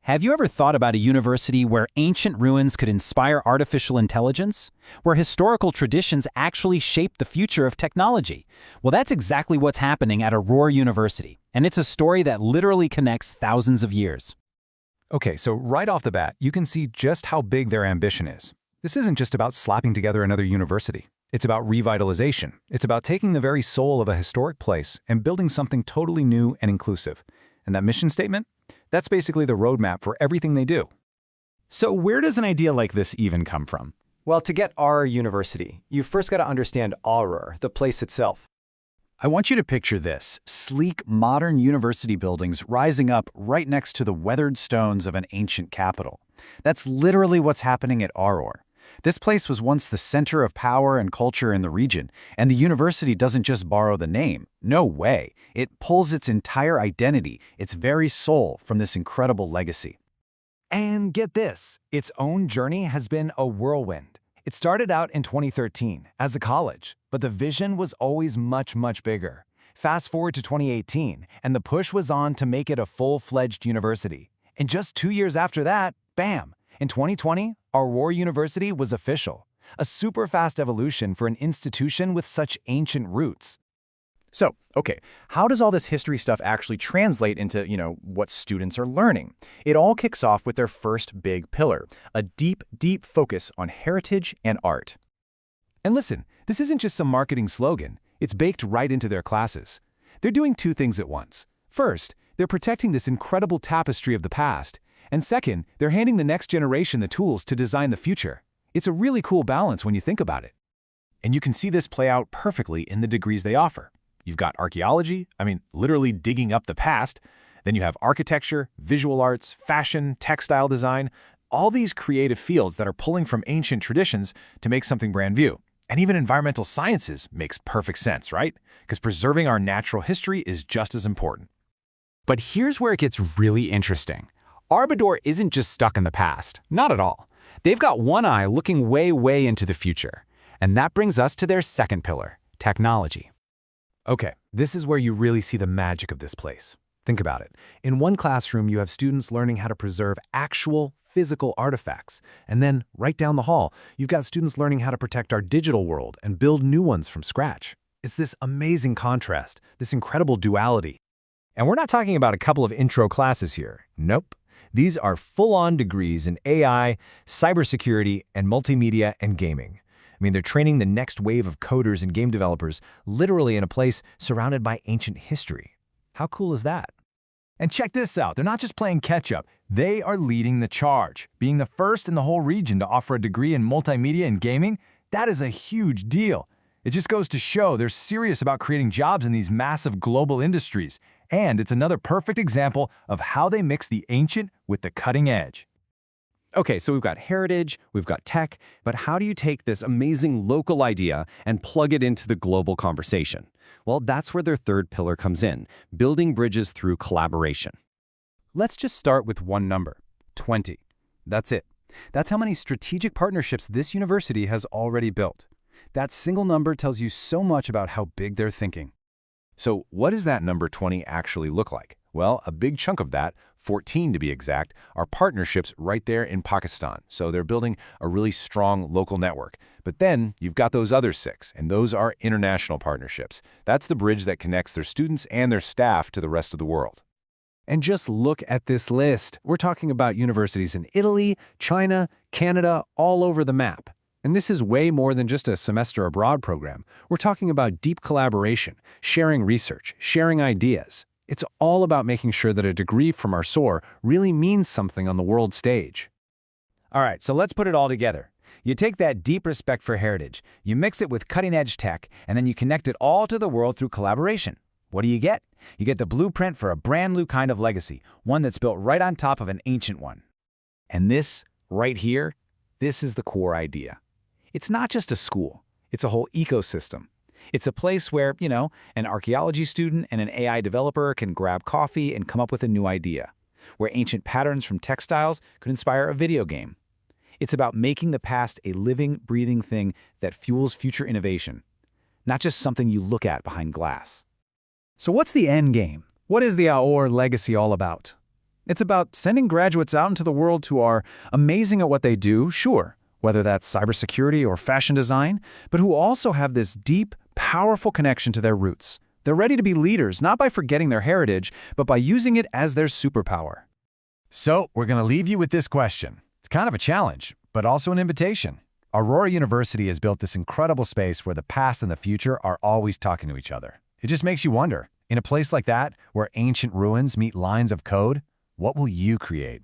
Have you ever thought about a university where ancient ruins could inspire artificial intelligence? Where historical traditions actually shape the future of technology? Well, that's exactly what's happening at Aror University, and it's a story that literally connects thousands of years. Okay, so right off the bat, you can see just how big their ambition is. This isn't just about slapping together another university. It's about revitalization. It's about taking the very soul of a historic place and building something totally new and inclusive. And that mission statement? That's basically the roadmap for everything they do. So where does an idea like this even come from? Well, to get Aror University, you first got to understand Aror, the place itself. I want you to picture this: sleek, modern university buildings rising up right next to the weathered stones of an ancient capital. That's literally what's happening at Aror. This place was once the center of power and culture in the region, and the university doesn't just borrow the name. No way. It pulls its entire identity, its very soul, from this incredible legacy. And get this, its own journey has been a whirlwind. It started out in 2013 as a college, but the vision was always much, much bigger. Fast forward to 2018, and the push was on to make it a full-fledged university. And just 2 years after that, bam! In 2020, Aror University was official, a super fast evolution for an institution with such ancient roots. So, okay, how does all this history stuff actually translate into, what students are learning? It all kicks off with their first big pillar, a deep, deep focus on heritage and art. And listen, this isn't just some marketing slogan. It's baked right into their classes. They're doing two things at once. First, they're protecting this incredible tapestry of the past. And second, they're handing the next generation the tools to design the future. It's a really cool balance when you think about it. And you can see this play out perfectly in the degrees they offer. You've got archaeology, literally digging up the past. Then you have architecture, visual arts, fashion, textile design, all these creative fields that are pulling from ancient traditions to make something brand new. And even environmental sciences makes perfect sense, right? Because preserving our natural history is just as important. But here's where it gets really interesting. Aror isn't just stuck in the past. Not at all. They've got one eye looking way, way into the future. And that brings us to their second pillar, technology. Okay, this is where you really see the magic of this place. Think about it. In one classroom, you have students learning how to preserve actual physical artifacts. And then, right down the hall, you've got students learning how to protect our digital world and build new ones from scratch. It's this amazing contrast, this incredible duality. And we're not talking about a couple of intro classes here. Nope. These are full-on degrees in AI, cybersecurity, and multimedia and gaming. They're training the next wave of coders and game developers literally in a place surrounded by ancient history. How cool is that? And check this out, they're not just playing catch-up, they are leading the charge. Being the first in the whole region to offer a degree in multimedia and gaming, that is a huge deal. It just goes to show they're serious about creating jobs in these massive global industries. And it's another perfect example of how they mix the ancient with the cutting edge. Okay, so we've got heritage, we've got tech, but how do you take this amazing local idea and plug it into the global conversation? Well, that's where their third pillar comes in, building bridges through collaboration. Let's just start with one number: 20. That's it. That's how many strategic partnerships this university has already built. That single number tells you so much about how big they're thinking. So what does that number 20 actually look like? Well, a big chunk of that, 14 to be exact, are partnerships right there in Pakistan. So they're building a really strong local network. But then you've got those other 6, and those are international partnerships. That's the bridge that connects their students and their staff to the rest of the world. And just look at this list. We're talking about universities in Italy, China, Canada, all over the map. And this is way more than just a semester abroad program. We're talking about deep collaboration, sharing research, sharing ideas. It's all about making sure that a degree from Aror really means something on the world stage. All right, so let's put it all together. You take that deep respect for heritage, you mix it with cutting-edge tech, and then you connect it all to the world through collaboration. What do you get? You get the blueprint for a brand new kind of legacy, one that's built right on top of an ancient one. And this, right here, this is the core idea. It's not just a school. It's a whole ecosystem. It's a place where, an archaeology student and an AI developer can grab coffee and come up with a new idea, where ancient patterns from textiles could inspire a video game. It's about making the past a living, breathing thing that fuels future innovation, not just something you look at behind glass. So what's the end game? What is the Aror legacy all about? It's about sending graduates out into the world who are amazing at what they do, sure, whether that's cybersecurity or fashion design, but who also have this deep, powerful connection to their roots. They're ready to be leaders, not by forgetting their heritage, but by using it as their superpower. So, we're going to leave you with this question. It's kind of a challenge, but also an invitation. Aurora University has built this incredible space where the past and the future are always talking to each other. It just makes you wonder, in a place like that, where ancient ruins meet lines of code, what will you create?